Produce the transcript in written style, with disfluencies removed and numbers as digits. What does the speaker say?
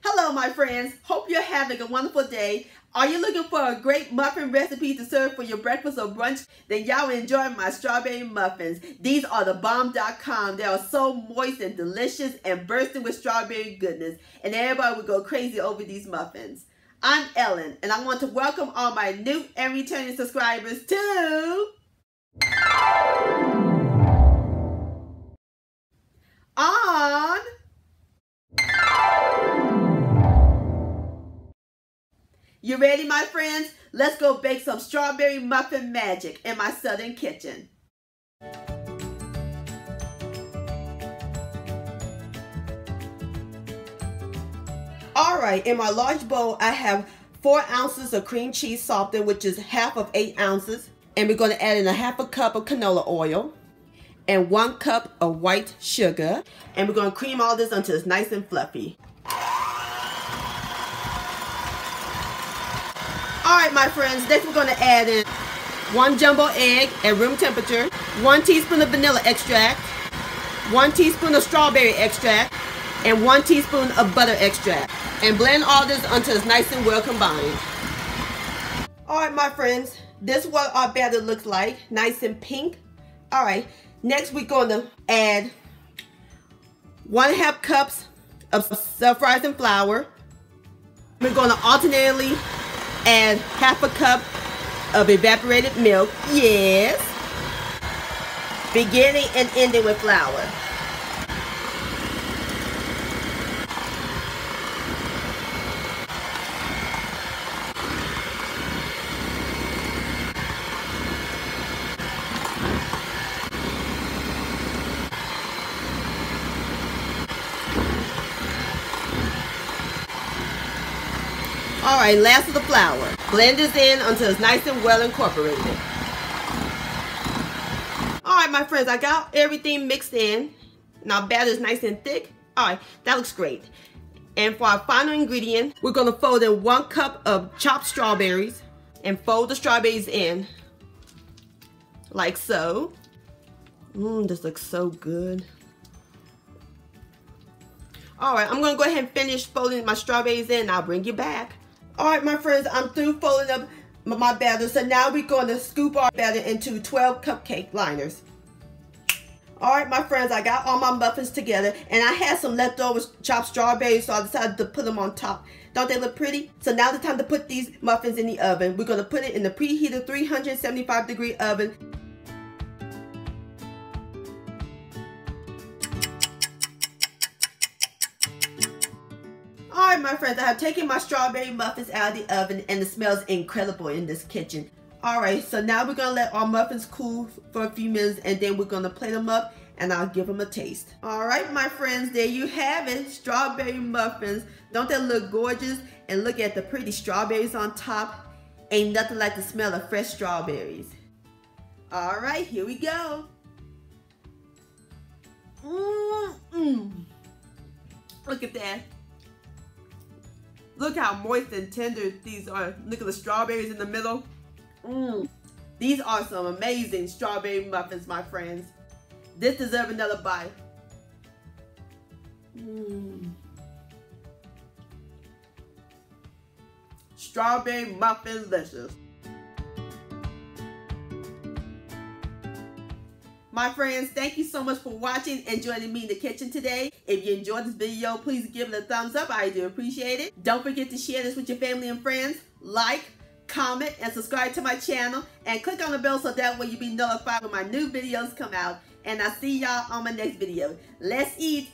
Hello my friends, hope you're having a wonderful day. Are you looking for a great muffin recipe to serve for your breakfast or brunch? Then y'all enjoy my strawberry muffins. These are the bomb.com. They are so moist and delicious and bursting with strawberry goodness. And everybody would go crazy over these muffins. I'm Ellen and I want to welcome all my new and returning subscribers to On You ready, my friends? Let's go bake some strawberry muffin magic in my southern kitchen. Alright, in my large bowl, I have 4 ounces of cream cheese softened, which is half of 8 ounces. And we're going to add in a half a cup of canola oil and 1 cup of white sugar. And we're going to cream all this until it's nice and fluffy. Alright my friends, next we're going to add in 1 jumbo egg at room temperature, 1 teaspoon of vanilla extract, 1 teaspoon of strawberry extract, and 1 teaspoon of butter extract. And blend all this until it's nice and well combined. Alright my friends, this is what our batter looks like, nice and pink. Alright, next we're going to add 1/2 cups of self-rising flour. We're going to alternately add half a cup of evaporated milk. Yes. Beginning and ending with flour. Alright, last of the flour. Blend this in until it's nice and well incorporated. Alright my friends, I got everything mixed in. Now batter is nice and thick. Alright, that looks great. And for our final ingredient, we're going to fold in 1 cup of chopped strawberries. And fold the strawberries in. Like so. This looks so good. Alright, I'm going to go ahead and finish folding my strawberries in and I'll bring you back. Alright my friends, I'm through folding up my batter. So now we're going to scoop our batter into 12 cupcake liners. Alright my friends, I got all my muffins together and I had some leftover chopped strawberries, so I decided to put them on top. Don't they look pretty? So now the time to put these muffins in the oven. We're going to put it in the preheated 375-degree oven. Alright my friends, I have taken my strawberry muffins out of the oven and it smells incredible in this kitchen. Alright, so now we're going to let our muffins cool for a few minutes and then we're going to plate them up and I'll give them a taste. Alright my friends, there you have it, strawberry muffins. Don't they look gorgeous? And look at the pretty strawberries on top. Ain't nothing like the smell of fresh strawberries. Alright, here we go. Look at that. Look how moist and tender these are. Look at the strawberries in the middle. These are some amazing strawberry muffins, my friends. This deserves another bite. Strawberry muffin delicious. My friends, thank you so much for watching and joining me in the kitchen today. If you enjoyed this video, please give it a thumbs up. I do appreciate it. Don't forget to share this with your family and friends. Like, comment, and subscribe to my channel. And click on the bell so that way you'll be notified when my new videos come out. And I'll see y'all on my next video. Let's eat.